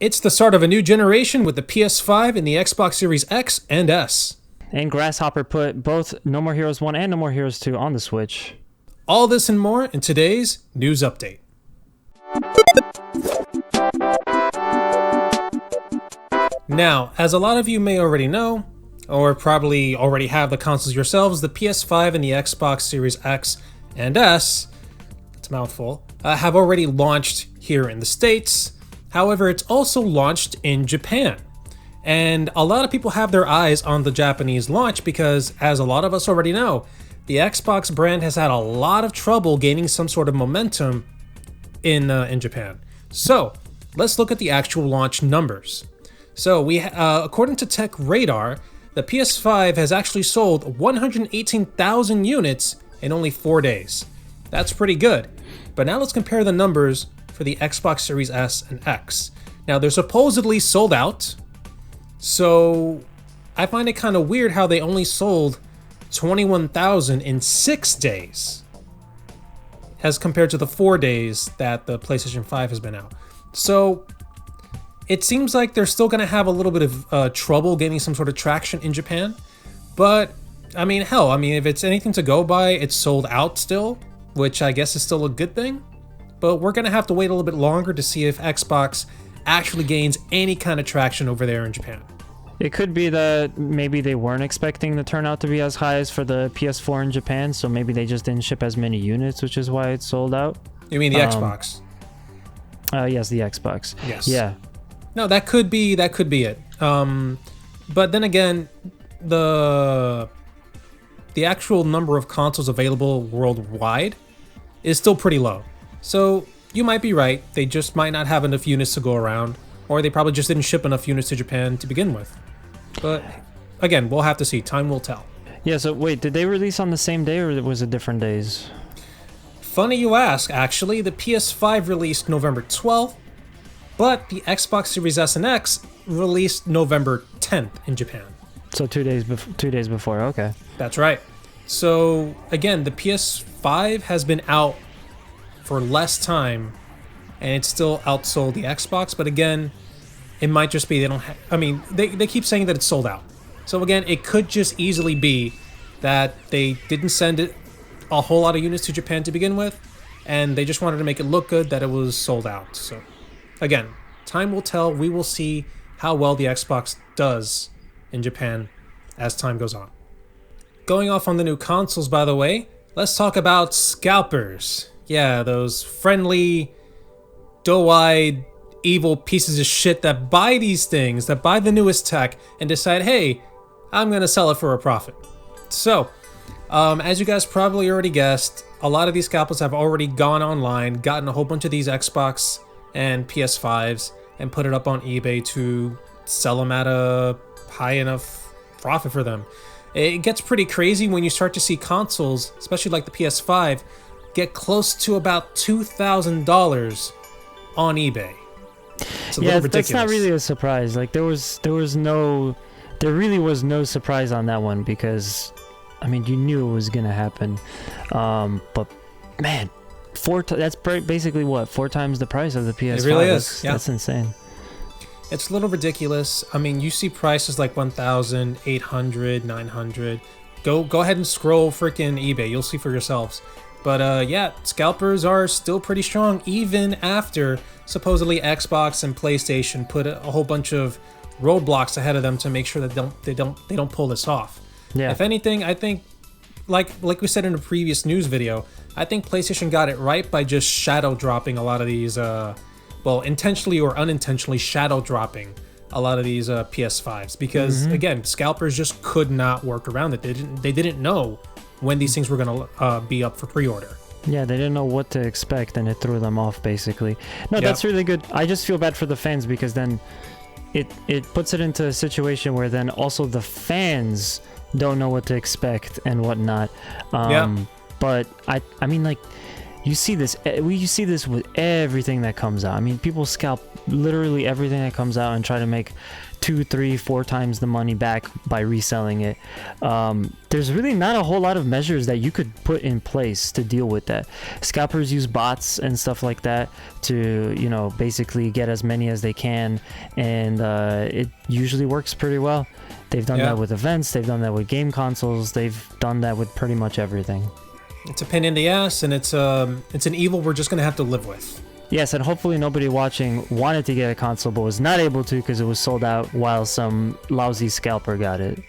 It's the start of a new generation with the PS5 and the Xbox Series X and S. And Grasshopper put both No More Heroes 1 and No More Heroes 2 on the Switch. All this and more in today's news update. Now, as a lot of you may already know, or probably already have the consoles yourselves, the PS5 and the Xbox Series X and S, it's a mouthful, have already launched here in the States. However, it's also launched in Japan. And a lot of people have their eyes on the Japanese launch because, as a lot of us already know, the Xbox brand has had a lot of trouble gaining some sort of momentum in Japan. So, let's look at the actual launch numbers. So, according to Tech Radar, the PS5 has actually sold 118,000 units in only 4 days. That's pretty good. But now let's compare the numbers for the Xbox Series S and X. Now, they're supposedly sold out, so I find it kind of weird how they only sold 21,000 in 6 days as compared to the 4 days that the PlayStation 5 has been out. So it seems like they're still going to have a little bit of trouble getting some sort of traction in Japan. But, if it's anything to go by, it's sold out still, which I guess is still a good thing. But we're going to have to wait a little bit longer to see if Xbox actually gains any kind of traction over there in Japan. It could be that maybe they weren't expecting the turnout to be as high as for the PS4 in Japan, so maybe they just didn't ship as many units, which is why it's sold out. You mean the Xbox? Yes, the Xbox. Yes. Yeah. No, that could be it. But then again, the actual number of consoles available worldwide is still pretty low. So you might be right. They just might not have enough units to go around, or they probably just didn't ship enough units to Japan to begin with. But again, we'll have to see. Time will tell. Yeah, so wait, did they release on the same day or was it different days? Funny you ask, actually. The PS5 released November 12th, but the Xbox Series S and X released November 10th in Japan. So 2 days before, okay. That's right. So again, the PS5 has been out for less time, and it's still outsold the Xbox. But again, it might just be they don't. They keep saying that it's sold out. So again, it could just easily be that they didn't send it a whole lot of units to Japan to begin with, and they just wanted to make it look good that it was sold out. So again, time will tell. We will see how well the Xbox does in Japan as time goes on. Going off on the new consoles, by the way, let's talk about scalpers. Yeah, those friendly, doe-eyed, evil pieces of shit that buy these things, that buy the newest tech, and decide, hey, I'm going to sell it for a profit. So, as you guys probably already guessed, a lot of these scalpers have already gone online, gotten a whole bunch of these Xbox and PS5s, and put it up on eBay to sell them at a high enough profit for them. It gets pretty crazy when you start to see consoles, especially like the PS5, get close to about $2,000 on eBay. It's a little ridiculous. That's not really a surprise. Like there really was no surprise on that one because, you knew it was gonna happen. But man, that's basically what 4 times the price of the PS5. It really is. That's insane. It's a little ridiculous. You see prices like 1,800, 900. Go ahead and scroll freaking eBay. You'll see for yourselves. But scalpers are still pretty strong even after supposedly Xbox and PlayStation put a whole bunch of roadblocks ahead of them to make sure that they don't pull this off. Yeah. If anything, I think like we said in a previous news video, I think PlayStation got it right by just shadow dropping a lot of these intentionally or unintentionally shadow dropping a lot of these PS5s because again, scalpers just could not work around it. They didn't know when these things were going to be up for pre-order. Yeah, they didn't know what to expect, and it threw them off, basically. No, that's really good. I just feel bad for the fans, because then it puts it into a situation where then also the fans don't know what to expect and whatnot. But, You see this with everything that comes out. I mean, people scalp literally everything that comes out and try to make 2, 3, 4 times the money back by reselling it. There's really not a whole lot of measures that you could put in place to deal with that. Scalpers use bots and stuff like that to, you know, basically get as many as they can, and it usually works pretty well. They've done that with events, they've done that with game consoles, they've done that with pretty much everything. It's a pain in the ass, and it's an evil we're just gonna have to live with. Yes, and hopefully nobody watching wanted to get a console but was not able to because it was sold out while some lousy scalper got it.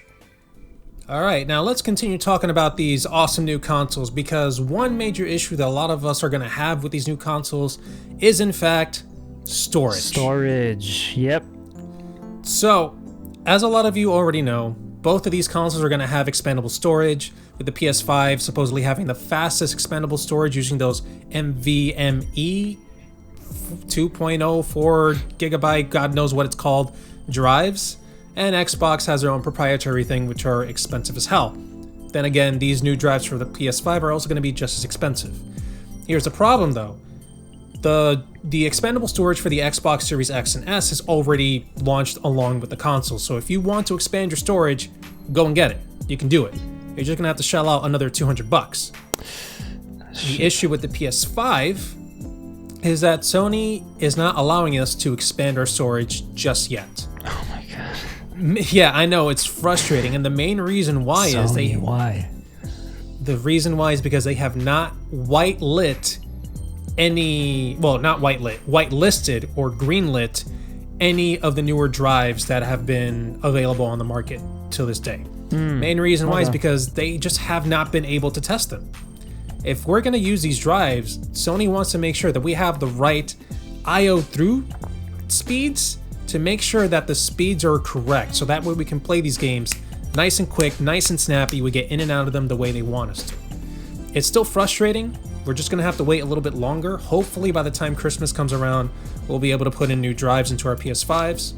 Alright, now let's continue talking about these awesome new consoles, because one major issue that a lot of us are going to have with these new consoles is, in fact, storage. Storage, yep. So, as a lot of you already know, both of these consoles are going to have expandable storage, with the PS5 supposedly having the fastest expandable storage using those NVMe 2.0, 4 gigabyte, God knows what it's called, drives, and Xbox has their own proprietary thing, which are expensive as hell. Then again, these new drives for the PS5 are also going to be just as expensive. Here's the problem though. The expandable storage for the Xbox Series X and S is already launched along with the console, so if you want to expand your storage, go and get it. You can do it. You're just going to have to shell out another $200. The issue with the PS5 is that Sony is not allowing us to expand our storage just yet. Oh my god. Yeah, I know, it's frustrating, and the main reason why Sony, is why? The reason why is because they have not whitelisted or greenlit any of the newer drives that have been available on the market till this day. Main reason why is because they just have not been able to test them. If we're going to use these drives, Sony wants to make sure that we have the right I/O through speeds to make sure that the speeds are correct, so that way we can play these games nice and quick, nice and snappy. We get in and out of them the way they want us to. It's still frustrating. We're just going to have to wait a little bit longer. Hopefully by the time Christmas comes around, we'll be able to put in new drives into our PS5s.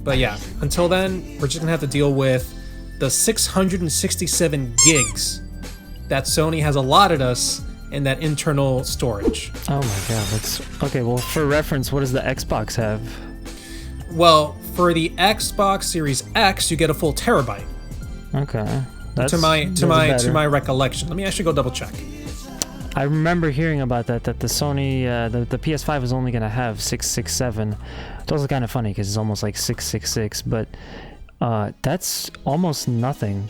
But yeah, until then, we're just going to have to deal with the 667 gigs that Sony has allotted us in that internal storage. Oh my god, that's... Okay, well, for reference, what does the Xbox have? Well, for the Xbox Series X, you get a full terabyte. Okay. To my recollection. Let me actually go double check. I remember hearing about that the Sony, the PS5 is only going to have 667. It's also kind of funny because it's almost like 666, but that's almost nothing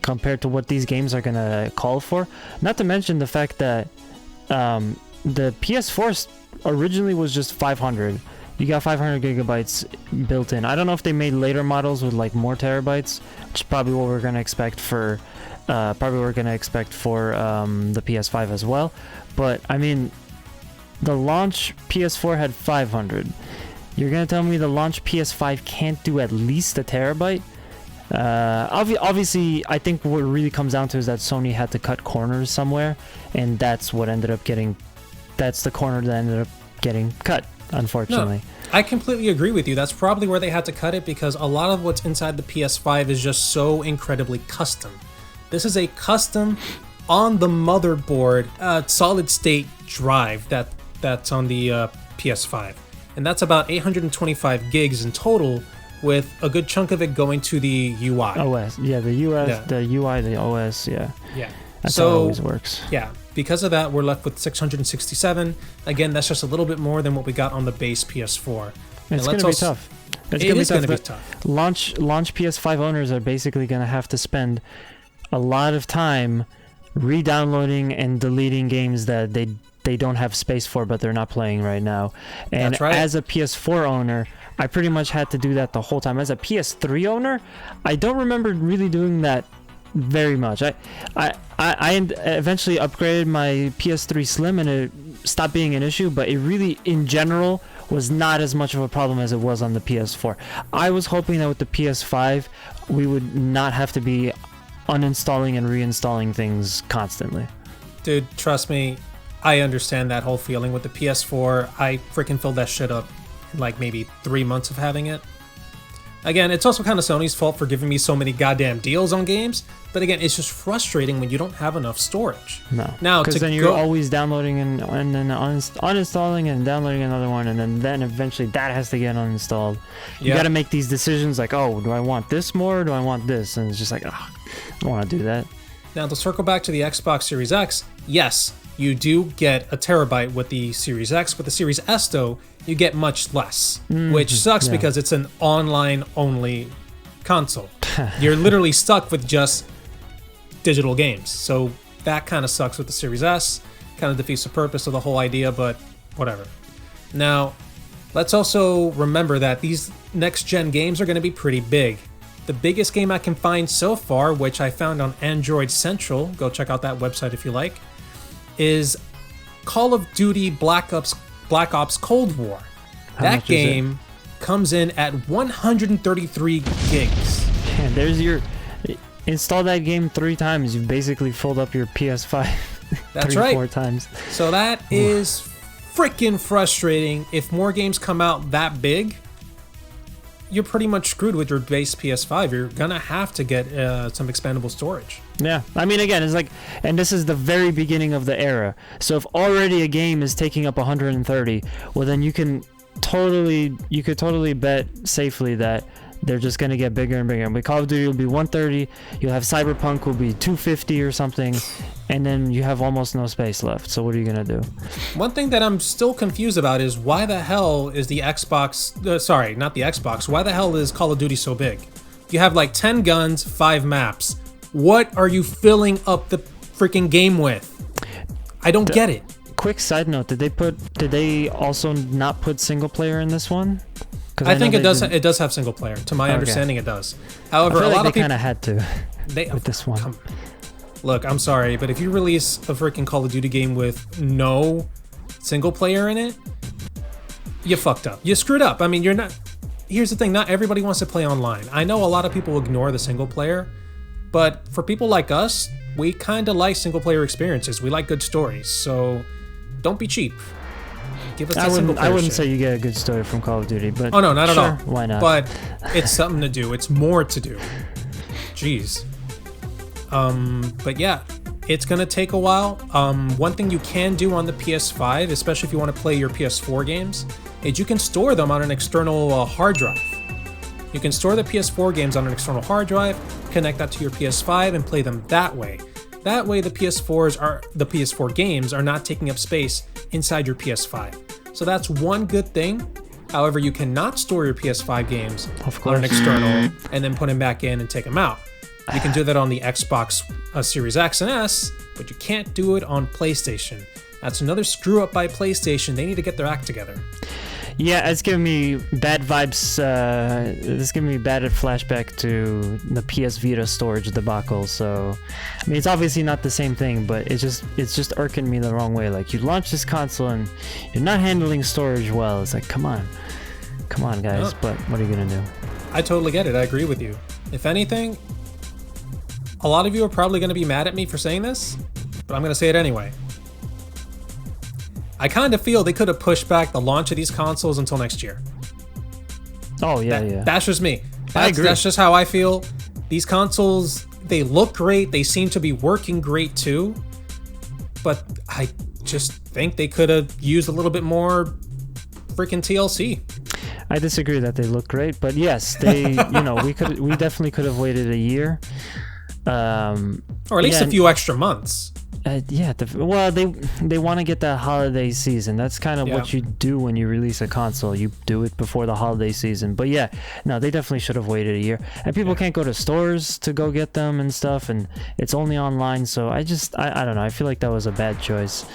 compared to what these games are going to call for. Not to mention the fact that the PS4 originally was just 500. You got 500 gigabytes built in. I don't know if they made later models with like more terabytes, which is probably what we're going to expect for the PS5 as well. But I mean, the launch PS4 had 500. You're going to tell me the launch PS5 can't do at least a terabyte? Obviously, I think what it really comes down to is that Sony had to cut corners somewhere, and that's the corner that ended up getting cut, unfortunately. No, I completely agree with you. That's probably where they had to cut it, because a lot of what's inside the PS5 is just so incredibly custom. This is a custom on the motherboard solid state drive that's on the PS5, and that's about 825 gigs in total, with a good chunk of it going to the UI. OS, yeah, the US, yeah. The UI, the OS, yeah. Yeah. That's how it always works. Yeah, because of that, we're left with 667. Again, that's just a little bit more than what we got on the base PS4. It's going to be tough. It is going to be tough. Launch PS5 owners are basically going to have to spend a lot of time re-downloading and deleting games that they don't have space for, but they're not playing right now. And that's right. As a PS4 owner, I pretty much had to do that the whole time. As a PS3 owner, I don't remember really doing that very much. I eventually upgraded my PS3 Slim and it stopped being an issue, but it really, in general, was not as much of a problem as it was on the PS4. I was hoping that with the PS5, we would not have to be uninstalling and reinstalling things constantly. Dude, trust me, I understand that whole feeling. With the PS4, I freaking filled that shit up in like maybe 3 months of having it. Again, it's also kind of Sony's fault for giving me so many goddamn deals on games, but again, it's just frustrating when you don't have enough storage. No. Now, because then you're always downloading and then uninstalling and downloading another one, and then eventually that has to get uninstalled. You got to make these decisions like, oh, do I want this more or do I want this? And it's just like, oh, I don't want to do that. Now, to circle back to the Xbox Series X, yes, you do get a terabyte with the Series X. With the Series S, though, you get much less, which sucks because it's an online-only console. You're literally stuck with just digital games. So that kind of sucks with the Series S. Kind of defeats the purpose of the whole idea, but whatever. Now, let's also remember that these next-gen games are going to be pretty big. The biggest game I can find so far, which I found on Android Central, go check out that website if you like, is Call of Duty Black Ops Cold War. That game comes in at 133 gigs. Yeah, there's your... Install that game 3 times, you've basically filled up your PS5 That's 4 times. So that is freaking frustrating. If more games come out that big, you're pretty much screwed with your base PS5. You're gonna have to get some expandable storage. Yeah, I mean, again, it's like, and this is the very beginning of the era. So if already a game is taking up 130, well, then you could totally bet safely that they're just gonna get bigger and bigger. But Call of Duty will be 130. You'll have Cyberpunk will be 250 or something, and then you have almost no space left. So what are you gonna do? One thing that I'm still confused about is why the hell is the Xbox? Sorry, not the Xbox. Why the hell is Call of Duty so big? You have like 10 guns, 5 maps. What are you filling up the freaking game with? I don't get it. Quick side note: did they also not put single player in this one? I think it does. It does have single player. To my understanding, it does. However, a lot of people kind of had to with this one. Look, I'm sorry, but if you release a freaking Call of Duty game with no single player in it, you fucked up. You screwed up. I mean, you're not. Here's the thing: not everybody wants to play online. I know a lot of people ignore the single player, but for people like us, we kind of like single player experiences. We like good stories, so don't be cheap. Give us I wouldn't say you get a good story from Call of Duty, but oh no, not at all. Why not? But it's something to do. It's more to do. Jeez. But yeah, it's gonna take a while. One thing you can do on the PS5, especially if you want to play your PS4 games, is you can store them on an external hard drive. You can store the PS4 games on an external hard drive, connect that to your PS5, and play them that way. That way, the PS4 games are not taking up space inside your PS5. So that's one good thing. However, you cannot store your PS5 games on an external and then put them back in and take them out. You can do that on the Xbox Series X and S, but you can't do it on PlayStation. That's another screw up by PlayStation. They need to get their act together. Yeah, it's giving me bad vibes. It's giving me bad flashback to the PS Vita storage debacle. So, I mean, it's obviously not the same thing, but it's just irking me the wrong way. Like, you launch this console and you're not handling storage well. It's like, come on, guys. Oh. But what are you gonna do? I totally get it. I agree with you. If anything, a lot of you are probably gonna be mad at me for saying this, but I'm gonna say it anyway. I kind of feel they could have pushed back the launch of these consoles until next year. Oh, yeah. That's just me. I agree. That's just how I feel. These consoles, they look great. They seem to be working great too. But I just think they could have used a little bit more freaking TLC. I disagree that they look great, but yes, they, we definitely could have waited a year. Or at least a few extra months. They want to get that holiday season. That's kind of what you do when you release a console. You do it before the holiday season. But yeah, no, they definitely should have waited a year. And people can't go to stores to go get them and stuff, and it's only online. So I don't know. I feel like that was a bad choice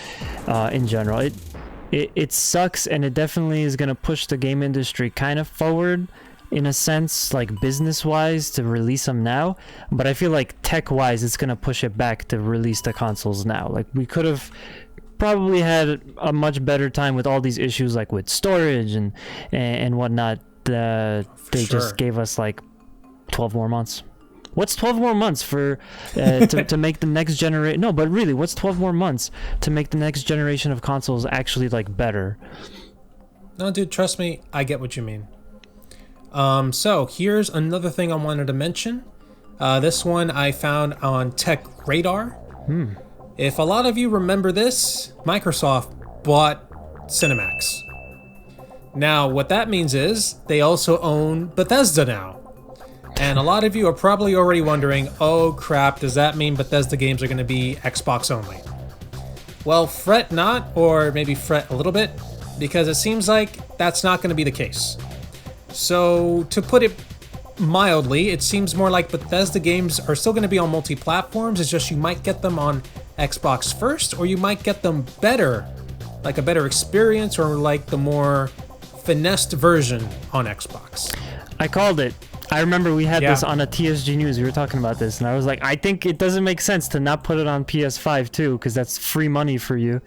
in general. It sucks, and it definitely is going to push the game industry kind of forward in a sense, like business-wise, to release them now. But I feel like tech-wise, it's going to push it back to release the consoles now. Like, we could have probably had a much better time with all these issues, like with storage and whatnot. Just gave us like 12 more months. What's 12 more months for to make the next generation? No, but really, what's 12 more months to make the next generation of consoles actually like better? No, dude, trust me, I get what you mean. So here's another thing I wanted to mention. This one I found on Tech Radar. If a lot of you remember this, Microsoft bought Cinemax. Now, what that means is they also own Bethesda now. And a lot of you are probably already wondering, oh crap, does that mean Bethesda games are going to be Xbox only? Well, fret not, or maybe fret a little bit, because it seems like that's not going to be the case. So, to put it mildly, it seems more like Bethesda games are still going to be on multi-platforms, it's just you might get them on Xbox first, or you might get them better, like a better experience, or like the more finessed version on Xbox. I called it. I remember we had this on a TSG News. We were talking about this, and I was like, I think it doesn't make sense to not put it on PS5 too, because that's free money for you.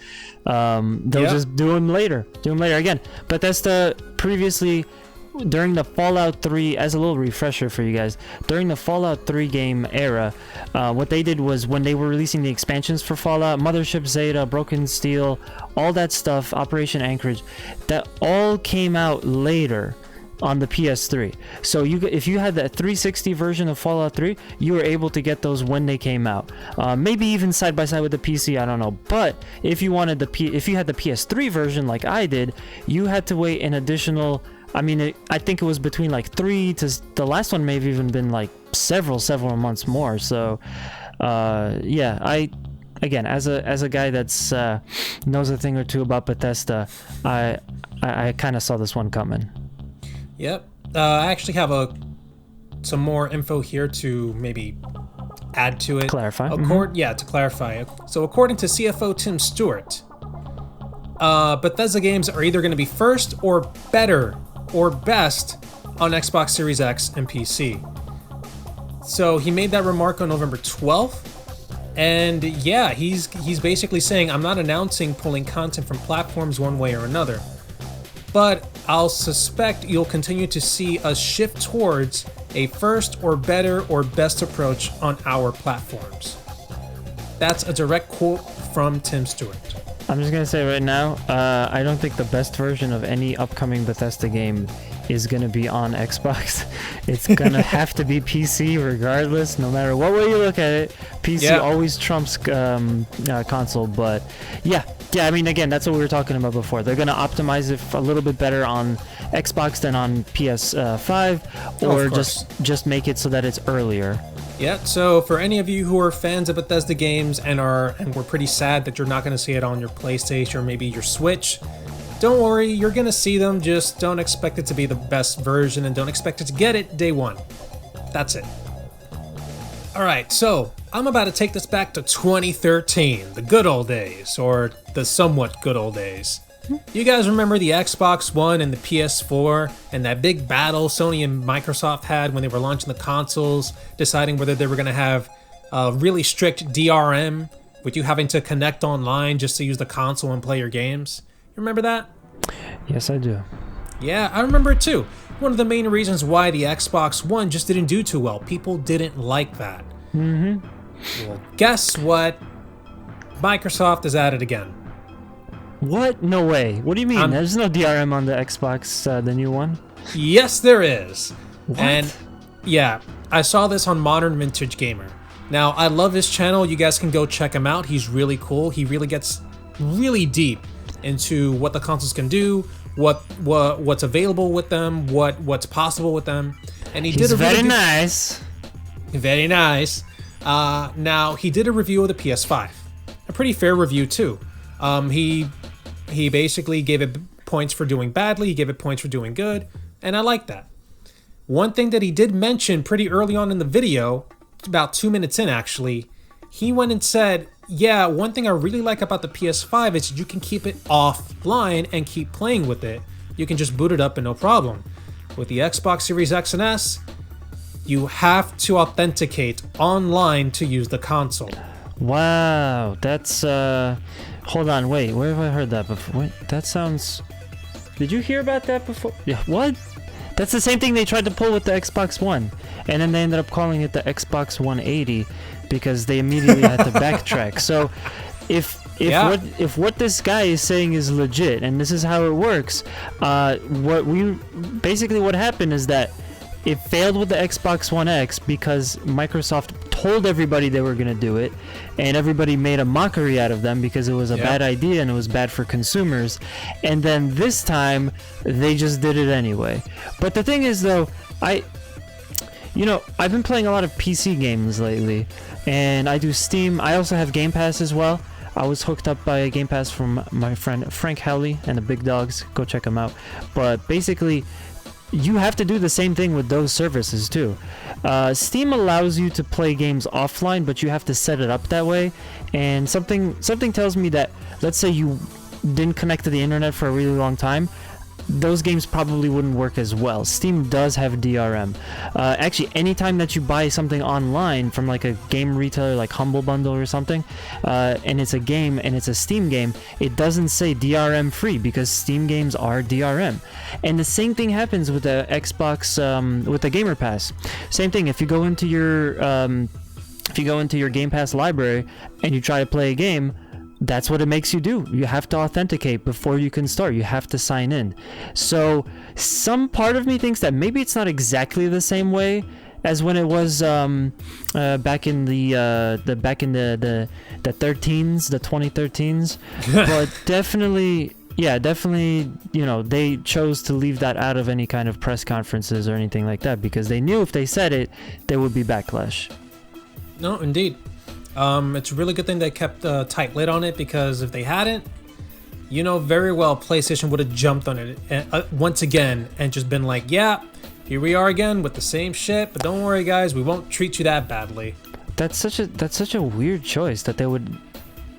They'll just do them later. Again, Bethesda previously, during the Fallout 3, as a little refresher for you guys, during the Fallout 3 game era, what they did was when they were releasing the expansions for Fallout, Mothership Zeta, Broken Steel, all that stuff, Operation Anchorage, that all came out later on the PS3. So if you had that 360 version of Fallout 3, you were able to get those when they came out. Maybe even side by side with the PC, I don't know. But if you wanted if you had the PS3 version like I did, you had to wait an additional, I think it was between like 3 to the last one may have even been like several months more. So again, as a guy that's knows a thing or two about Bethesda, I kind of saw this one coming. Yep. I actually have some more info here to maybe add to it. Clarify. To clarify. So according to CFO Tim Stewart, Bethesda games are either going to be first or better or best on Xbox Series X and PC. So he made that remark on November 12th. And yeah, he's basically saying, I'm not announcing pulling content from platforms one way or another, but I'll suspect you'll continue to see us shift towards a first or better or best approach on our platforms. That's a direct quote from Tim Stewart. I'm just gonna say right now, I don't think the best version of any upcoming Bethesda game is gonna be on Xbox. It's gonna have to be PC regardless, no matter what way you look at it. PC always trumps console, but yeah, again, that's what we were talking about before. They're gonna optimize it a little bit better on Xbox than on PS5, or just make it so that it's earlier. Yeah, so for any of you who are fans of Bethesda games and we're pretty sad that you're not going to see it on your PlayStation or maybe your Switch, don't worry, you're going to see them, just don't expect it to be the best version and don't expect it to get it day one. That's it. Alright, so I'm about to take this back to 2013, the good old days, or the somewhat good old days. You guys remember the Xbox One and the PS4 and that big battle Sony and Microsoft had when they were launching the consoles, deciding whether they were going to have a really strict DRM with you having to connect online just to use the console and play your games? You remember that? Yes, I do. Yeah, I remember it too. One of the main reasons why the Xbox One just didn't do too well. People didn't like that. Well, guess what? Microsoft is at it again. What? No way. What do you mean? There's no DRM on the Xbox, the new one? Yes, there is. What? And yeah, I saw this on Modern Vintage Gamer. Now, I love his channel. You guys can go check him out. He's really cool. He really gets really deep into what the consoles can do, what's available with them, what's possible with them. And he's very nice. Very nice. Now, he did a review of the PS5. A pretty fair review, too. He basically gave it points for doing badly, he gave it points for doing good, and I like that. One thing that he did mention pretty early on in the video, about 2 minutes in actually, he went and said, yeah, one thing I really like about the PS5 is you can keep it offline and keep playing with it. You can just boot it up and no problem. With the Xbox Series X and S, you have to authenticate online to use the console. Wow, that's hold on, wait, where have I heard that before? Wait, that sounds... Did you hear about that before? Yeah, what? That's the same thing they tried to pull with the Xbox One, and then they ended up calling it the Xbox 180 because they immediately had to backtrack. So if if what this guy is saying is legit, and this is how it works, what happened is that it failed with the Xbox One X because Microsoft told everybody they were going to do it, and everybody made a mockery out of them because it was a bad idea and it was bad for consumers. And then this time, they just did it anyway. But the thing is, though, I've been playing a lot of PC games lately, and I do Steam. I also have Game Pass as well. I was hooked up by a Game Pass from my friend Frank Helley and the Big Dogs. Go check them out. But basically, you have to do the same thing with those services too. Steam allows you to play games offline, but you have to set it up that way. And something tells me that, let's say you didn't connect to the internet for a really long time, those games probably wouldn't work as well. Steam does have DRM. Actually, anytime that you buy something online from like a game retailer like Humble Bundle or something, and it's a game and it's a Steam game, it doesn't say DRM free because Steam games are DRM. And the same thing happens with the Xbox, with the Gamer Pass. Same thing. If you go into your Game Pass library and you try to play a game, that's what it makes you do. You have to authenticate before you can start. You have to sign in. So some part of me thinks that maybe it's not exactly the same way as when it was back in the 13s, the 2013s. But definitely, they chose to leave that out of any kind of press conferences or anything like that because they knew if they said it, there would be backlash. No, indeed. It's a really good thing they kept a tight lid on it because if they hadn't, very well PlayStation would have jumped on it once again and just been like, yeah, here we are again with the same shit, but don't worry guys, we won't treat you that badly. That's such a weird choice that they would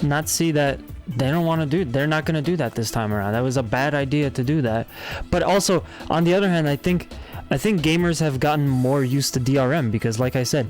not see that they're not going to do that this time around. That was a bad idea to do that. But also, on the other hand, I think gamers have gotten more used to DRM because like I said,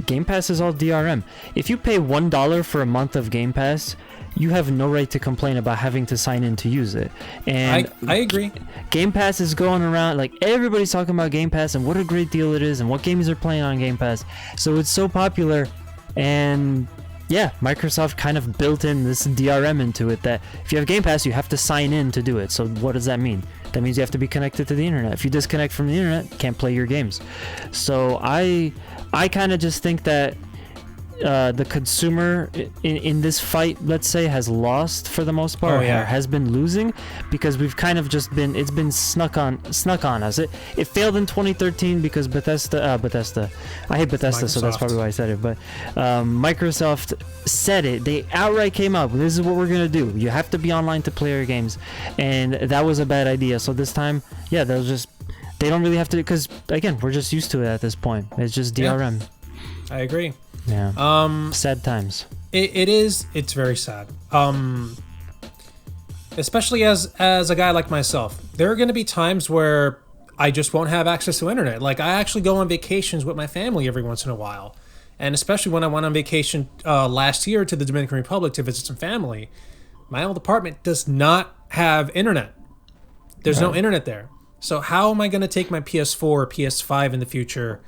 Game Pass is all DRM. If you pay $1 for a month of Game Pass, you have no right to complain about having to sign in to use it. And I agree. Game Pass is going around, like everybody's talking about Game Pass and what a great deal it is and what games are playing on Game Pass. So it's so popular, and yeah, Microsoft kind of built in this DRM into it that if you have Game Pass, you have to sign in to do it. So what does that mean? That means you have to be connected to the internet. If you disconnect from the internet, you can't play your games. So I kind of just think that the consumer in this fight, let's say, has lost for the most part, or has been losing, because we've kind of just been, it's been snuck on us. It failed in 2013 because Bethesda, I hate Bethesda, so that's probably why I said it, but Microsoft said it. They outright came up, this is what we're going to do. You have to be online to play your games, and that was a bad idea. So this time, they don't really have to, because again, we're just used to it at this point. It's just DRM. Yeah, I agree. Yeah. Sad times. It is. It's very sad. Especially as a guy like myself, there are going to be times where I just won't have access to internet. Like, I actually go on vacations with my family every once in a while, and especially when I went on vacation last year to the Dominican Republic to visit some family, my old apartment does not have internet. There's no internet there. So how am I going to take my PS4 or PS5 in the future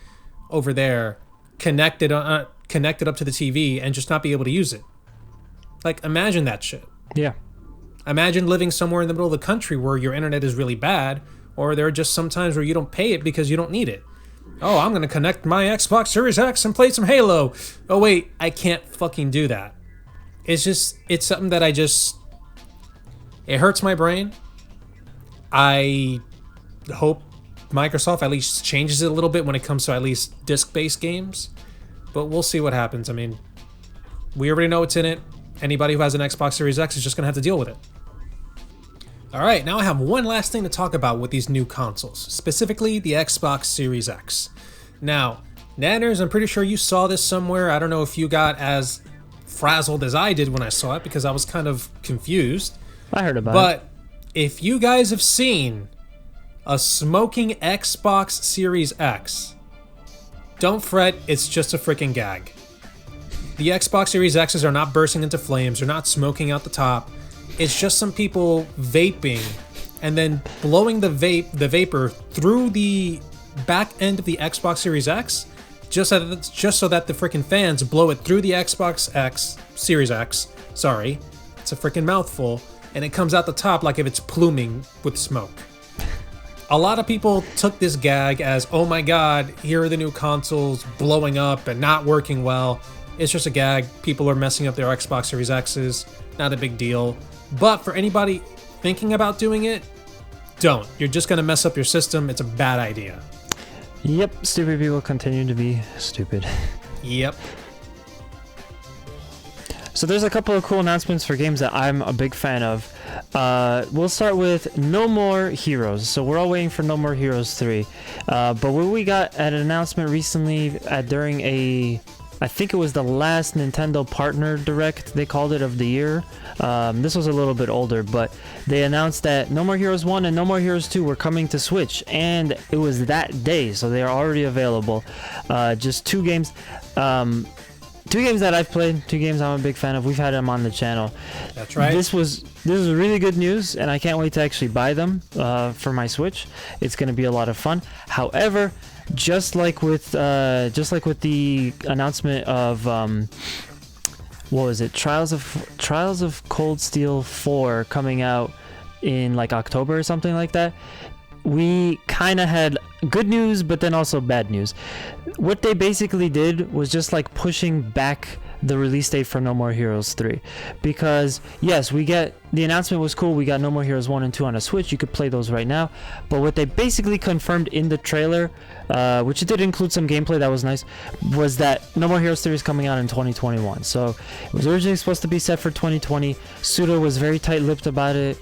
over there, connected up to the TV, and just not be able to use it? Like, imagine that shit. Yeah. Imagine living somewhere in the middle of the country where your internet is really bad, or there are just some times where you don't pay it because you don't need it. Oh, I'm going to connect my Xbox Series X and play some Halo. Oh, wait, I can't fucking do that. It's something that it hurts my brain. I hope Microsoft at least changes it a little bit when it comes to at least disc-based games. But we'll see what happens. I mean, we already know what's in it. Anybody who has an Xbox Series X is just going to have to deal with it. Alright, now I have one last thing to talk about with these new consoles, specifically the Xbox Series X. Now, Nanners, I'm pretty sure you saw this somewhere. I don't know if you got as frazzled as I did when I saw it, because I was kind of confused. I heard about it. But if you guys have seen a smoking Xbox Series X, don't fret, it's just a freaking gag. The Xbox Series X's are not bursting into flames, they're not smoking out the top. It's just some people vaping and then blowing the vapor through the back end of the Xbox Series X, just so that the freaking fans blow it through the Xbox Series X, It's a freaking mouthful, and it comes out the top like if it's pluming with smoke. A lot of people took this gag as, oh my god, here are the new consoles blowing up and not working well. It's just a gag. People are messing up their Xbox Series X's. Not a big deal. But for anybody thinking about doing it, don't. You're just going to mess up your system. It's a bad idea. Yep, stupid people continue to be stupid. Yep. So there's a couple of cool announcements for games that I'm a big fan of. We'll start with No More Heroes. So we're all waiting for No More Heroes 3. But what we got an announcement recently during I think it was the last Nintendo Partner Direct, they called it, of the year. This was a little bit older, but they announced that No More Heroes 1 and No More Heroes 2 were coming to Switch, and it was that day, so they are already available. Just two games. Two games that I've played, two games I'm a big fan of. We've had them on the channel. That's right. This is really good news, and I can't wait to actually buy them for my Switch. It's going to be a lot of fun. However, just like with the announcement of what was it, Trials of Cold Steel 4 coming out in like October or something like that, we kind of had good news, but then also bad news. What they basically did was just like pushing back the release date for No More Heroes 3. Because, yes, the announcement was cool. We got No More Heroes 1 and 2 on a Switch. You could play those right now. But what they basically confirmed in the trailer, which it did include some gameplay that was nice, was that No More Heroes 3 is coming out in 2021. So it was originally supposed to be set for 2020. Suda was very tight-lipped about it.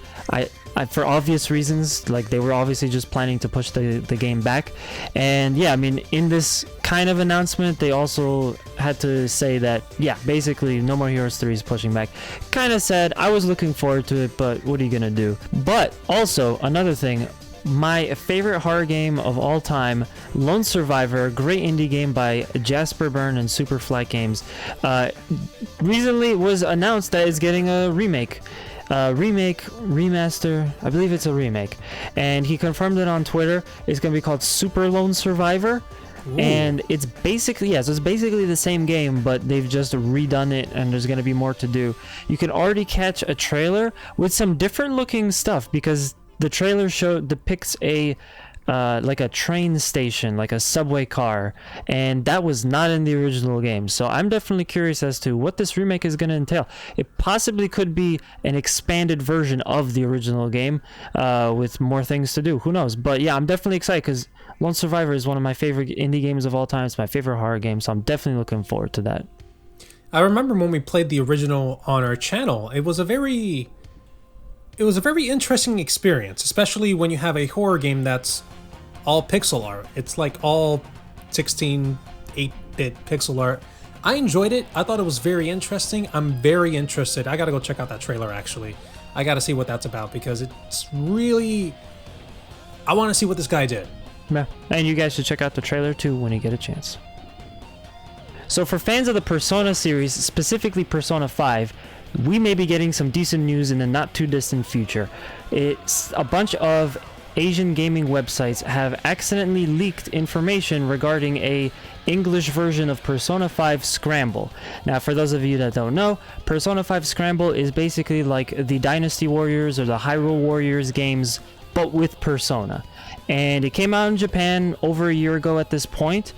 For obvious reasons, like they were obviously just planning to push the game back. And yeah, I mean, in this kind of announcement, they also had to say that, yeah, basically No More Heroes 3 is pushing back. Kind of sad. I was looking forward to it, but what are you gonna do? But also, another thing, my favorite horror game of all time, Lone Survivor, a great indie game by Jasper Byrne and Superfly Games, recently was announced that it's getting a remake. Remaster, I believe it's a remake, and he confirmed it on Twitter. It's going to be called Super Lone Survivor. Ooh. And it's basically, so it's basically the same game, but they've just redone it, and there's going to be more to do. You can already catch a trailer with some different looking stuff, because the trailer depicts like a train station, like a subway car, and that was not in the original game. So I'm definitely curious as to what this remake is going to entail. It possibly could be an expanded version of the original game with more things to do. Who knows? But yeah, I'm definitely excited because Lone Survivor is one of my favorite indie games of all time. It's my favorite horror game, so I'm definitely looking forward to that. I remember when we played the original on our channel, it was a very interesting experience, especially when you have a horror game that's all pixel art. It's like all 16 8-bit pixel art. I enjoyed it. I thought it was very interesting. I'm very interested. I gotta go check out that trailer, actually. I gotta see what that's about, because it's really, I want to see what this guy did. Yeah, and you guys should check out the trailer too when you get a chance. So for fans of the Persona series, specifically Persona 5, we may be getting some decent news in the not too distant future. It's a bunch of Asian gaming websites have accidentally leaked information regarding a English version of Persona 5 Scramble. Now, for those of you that don't know, Persona 5 Scramble is basically like the Dynasty Warriors or the Hyrule Warriors games, but with Persona. And it came out in Japan over a year ago at this point,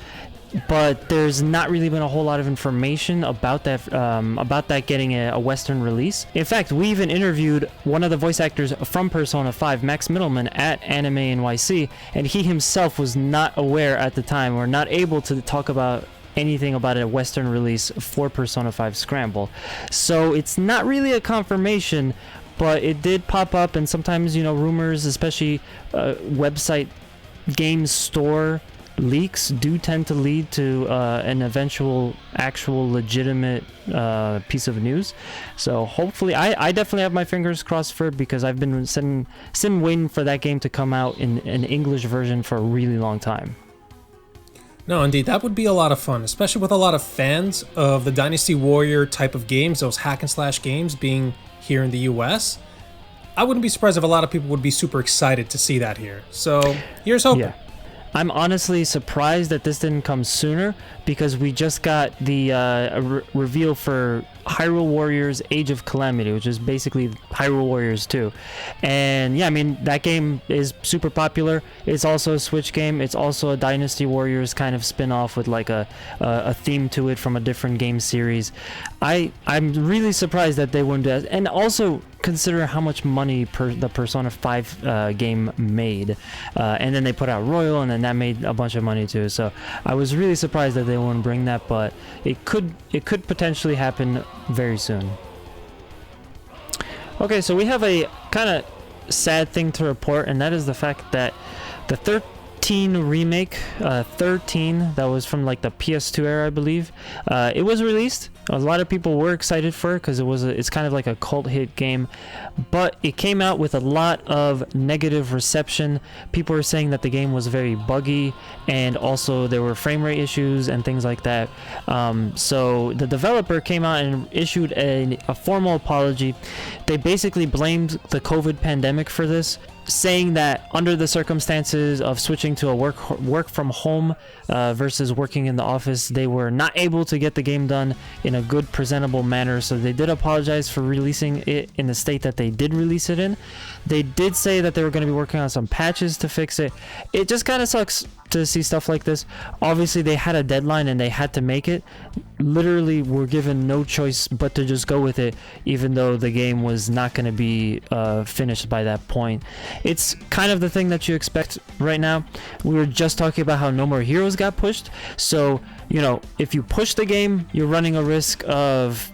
but there's not really been a whole lot of information about that getting a Western release. In fact, we even interviewed one of the voice actors from Persona 5, Max Middleman, at Anime NYC, and he himself was not aware at the time, or not able to talk about anything about a Western release for Persona 5 Scramble. So it's not really a confirmation, but it did pop up, and sometimes, rumors, especially website game store leaks, do tend to lead to an eventual actual legitimate piece of news. So hopefully, I definitely have my fingers crossed for it, because I've been sitting waiting for that game to come out in an English version for a really long time. No, indeed, that would be a lot of fun, especially with a lot of fans of the Dynasty Warrior type of games, those hack and slash games being here in the US. I wouldn't be surprised if a lot of people would be super excited to see that here. So here's hoping. Yeah. I'm honestly surprised that this didn't come sooner, because we just got the reveal for Hyrule Warriors Age of Calamity, which is basically Hyrule Warriors 2. And yeah, I mean, that game is super popular. It's also a Switch game. It's also a Dynasty Warriors kind of spin-off with like a theme to it from a different game series. I'm really surprised that they wouldn't do that. And also consider how much money the Persona 5 game made. And then they put out Royal, and then that made a bunch of money too. So I was really surprised that they wouldn't bring that, but it could potentially happen very soon. Okay, so we have a kind of sad thing to report, and that is the fact that the 13 remake, 13, that was from like the PS2 era, I believe, it was released. A lot of people were excited for it because it's kind of like a cult hit game, but it came out with a lot of negative reception. People were saying that the game was very buggy, and also there were frame rate issues and things like that. So the developer came out and issued a formal apology. They basically blamed the COVID pandemic for this, saying that under the circumstances of switching to a work from home versus working in the office, they were not able to get the game done in a good, presentable manner. So they did apologize for releasing it in the state that they did release it in. They did say that they were going to be working on some patches to fix it. It just kind of sucks to see stuff like this. Obviously, they had a deadline and they had to make it. Literally, were given no choice but to just go with it, even though the game was not going to be finished by that point. It's kind of the thing that you expect right now. We were just talking about how No More Heroes got pushed. So, you know, if you push the game, you're running a risk of,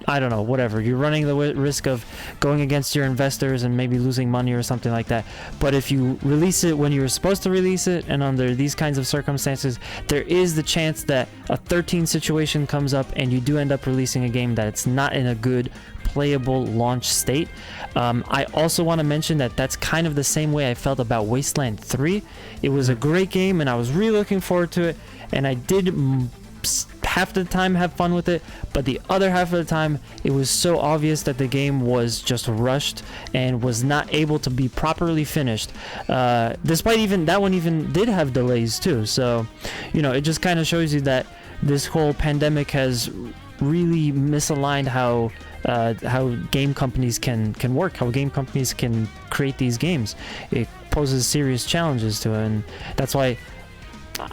I don't know, whatever. You're running the risk of going against your investors and maybe losing money or something like that. But if you release it when you were supposed to release it, and under these kinds of circumstances, there is the chance that a 13 situation comes up and you do end up releasing a game that it's not in a good playable launch state. I also want to mention that that's kind of the same way I felt about Wasteland 3. It was a great game and I was really looking forward to it, and I did half the time have fun with it, but the other half of the time it was so obvious that the game was just rushed and was not able to be properly finished, despite even that one even did have delays too. So, you know, it just kind of shows you that this whole pandemic has really misaligned how game companies can work, how game companies can create these games. It poses serious challenges to it, and that's why,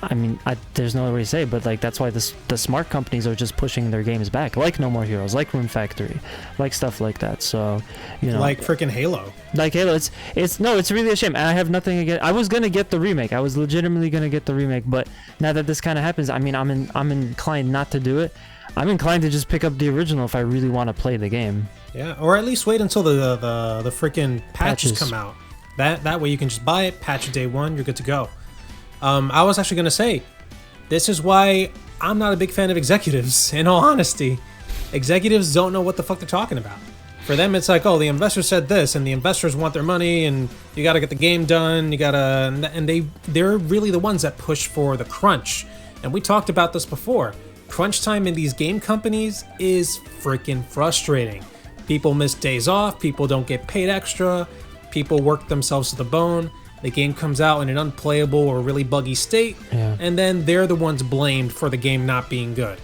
I mean, there's no other way to say it, but like that's why the smart companies are just pushing their games back, like No More Heroes, like Rune Factory, like stuff like that. So, you know, like freaking Halo. Like Halo, it's really a shame. And I have nothing against. I was gonna get the remake. I was legitimately gonna get the remake, but now that this kind of happens, I mean, I'm inclined not to do it. I'm inclined to just pick up the original if I really want to play the game. Yeah, or at least wait until the freaking patches come out. That way you can just buy it, patch day one, you're good to go. I was actually going to say, this is why I'm not a big fan of executives, in all honesty. Executives don't know what the fuck they're talking about. For them, it's like, oh, the investors said this, and the investors want their money, and you got to get the game done, and they're really the ones that push for the crunch. And we talked about this before. Crunch time in these game companies is freaking frustrating. People miss days off, people don't get paid extra, people work themselves to the bone. The game comes out in an unplayable or really buggy state, and then they're the ones blamed for the game not being good.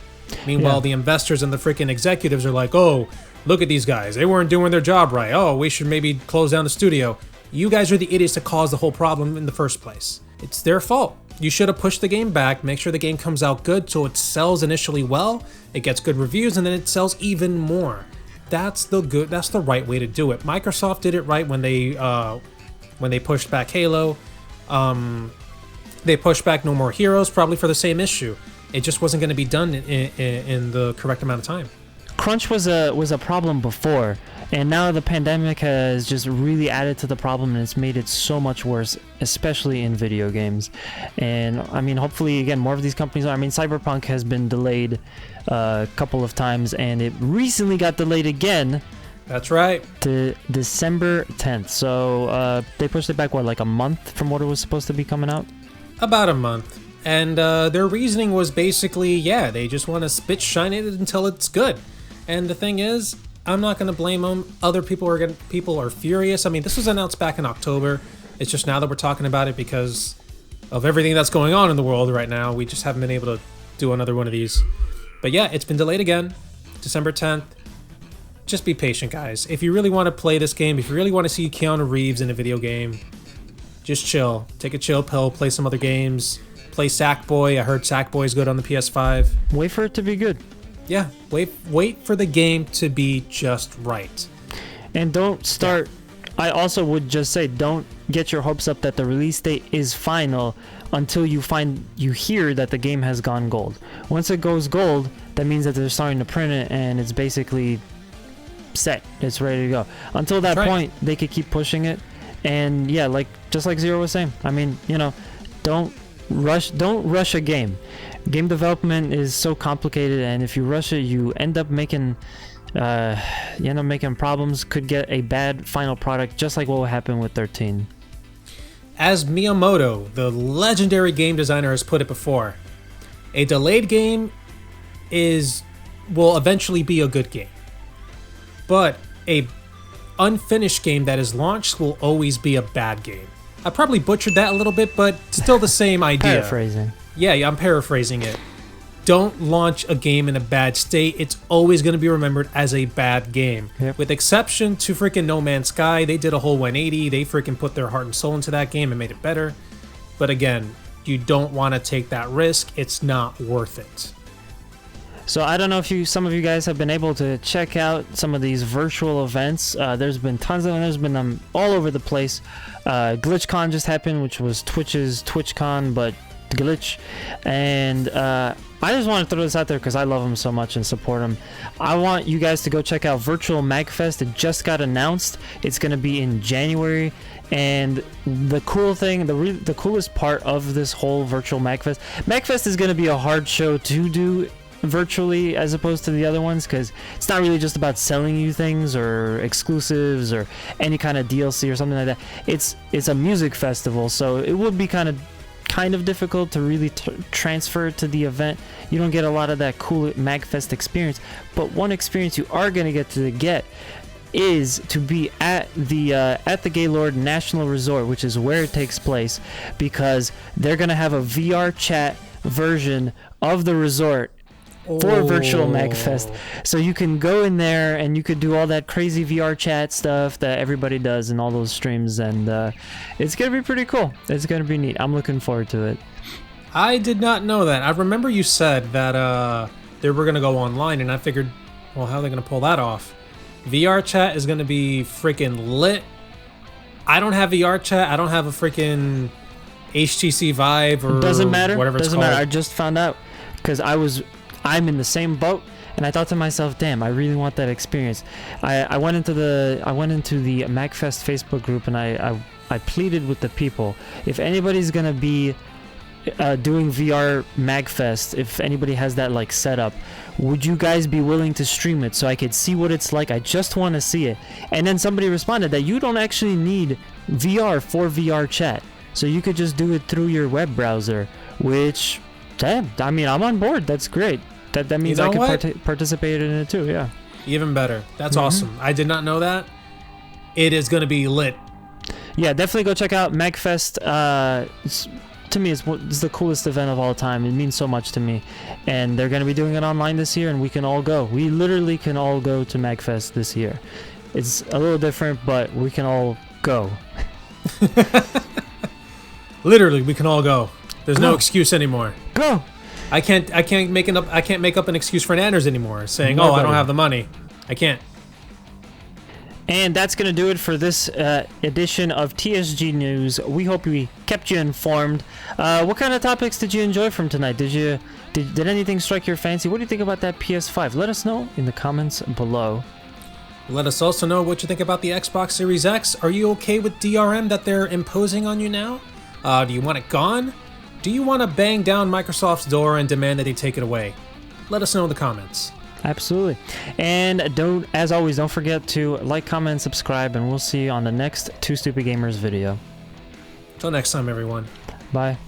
Meanwhile, the investors and the freaking executives are like, oh, look at these guys. They weren't doing their job right. Oh, we should maybe close down the studio. You guys are the idiots that caused the whole problem in the first place. It's their fault. You should have pushed the game back, make sure the game comes out good so it sells initially well, it gets good reviews, and then it sells even more. That's the right way to do it. Microsoft did it right when they pushed back Halo. They pushed back No More Heroes, probably for the same issue. It just wasn't going to be done in the correct amount of time. Crunch was a problem before, and now the pandemic has just really added to the problem, and it's made it so much worse, especially in video games. And I mean, hopefully, again, more of these companies I mean, Cyberpunk has been delayed a couple of times, and it recently got delayed again. That's right. To December 10th. So they pushed it back, what, like a month from what it was supposed to be coming out? About a month. And their reasoning was basically, they just want to spit shine it until it's good. And the thing is, I'm not going to blame them. Other people are furious. I mean, this was announced back in October. It's just now that we're talking about it because of everything that's going on in the world right now. We just haven't been able to do another one of these. But yeah, it's been delayed again, December 10th. just be patient, guys. If you really want to play this game, if you really want to see Keanu Reeves in a video game, just chill. Take a chill pill, play some other games. Play Sackboy. I heard Sackboy is good on the PS5. Wait for it to be good. Yeah, wait for the game to be just right. And don't start... I also would just say, don't get your hopes up that the release date is final until you hear that the game has gone gold. Once it goes gold, that means that they're starting to print it and it's basically set. It's ready to go. Until that point, they could keep pushing it. And yeah, just like Zero was saying, I mean, don't rush a game. Game development is so complicated, and if you rush it, you end up making problems. Could get a bad final product, just like what will happen with 13. As Miyamoto, the legendary game designer, has put it before, a delayed game will eventually be a good game, but a unfinished game that is launched will always be a bad game. I probably butchered that a little bit, but still the same idea. Paraphrasing. Yeah, I'm paraphrasing it. Don't launch a game in a bad state. It's always going to be remembered as a bad game. Yep. With exception to freaking No Man's Sky, they did a whole 180. They freaking put their heart and soul into that game and made it better. But again, you don't want to take that risk. It's not worth it. So I don't know if some of you guys have been able to check out some of these virtual events. There's been tons of them. There's been them all over the place. GlitchCon just happened, which was Twitch's TwitchCon, but glitch. And I just want to throw this out there because I love them so much and support them. I want you guys to go check out Virtual Magfest. It just got announced. It's going to be in January. And the cool thing, the coolest part of this whole Virtual Magfest is going to be a hard show to do virtually as opposed to the other ones, because it's not really just about selling you things or exclusives or any kind of DLC or something like that. It's a music festival, so it would be kind of difficult to really transfer it to the event. You don't get a lot of that cool Magfest experience, but one experience you are going to get is to be at the Gaylord National Resort, which is where it takes place, because they're going to have a VR chat version of the resort for Virtual Magfest. So you can go in there and you could do all that crazy VR chat stuff that everybody does in all those streams, and it's going to be pretty cool. It's going to be neat. I'm looking forward to it. I did not know that. I remember you said that they were going to go online, and I figured, well, how are they going to pull that off? VR chat is going to be freaking lit. I don't have VR chat. I don't have a freaking HTC Vive or doesn't matter. Whatever it's doesn't called. matter. I just found out because I'm in the same boat, and I thought to myself, damn, I really want that experience. I went into the Magfest Facebook group, and I pleaded with the people, if anybody's gonna be doing VR Magfest, if anybody has that set up, would you guys be willing to stream it so I could see what it's like? I just want to see it. And then somebody responded that you don't actually need VR for VR chat, so you could just do it through your web browser, which, damn, I mean, I'm on board. That's great. That means I can participate in it too. Yeah. Even better. That's awesome. I did not know that. It is going to be lit. Yeah, definitely go check out Magfest. To me, it's the coolest event of all time. It means so much to me. And they're going to be doing it online this year, and we can all go. We literally can all go to Magfest this year. It's a little different, but we can all go. Literally, we can all go. There's no excuse anymore. Go. I can't make up an excuse for Nanners anymore, saying, "Oh, I don't have the money." I can't. And that's going to do it for this edition of TSG News. We hope we kept you informed. What kind of topics did you enjoy from tonight? Did anything strike your fancy? What do you think about that PS5? Let us know in the comments below. Let us also know what you think about the Xbox Series X. Are you okay with DRM that they're imposing on you now? Do you want it gone? Do you want to bang down Microsoft's door and demand that they take it away? Let us know in the comments. Absolutely. And as always, don't forget to like, comment, and subscribe, and we'll see you on the next Too Stupid Gamers video. Till next time, everyone. Bye.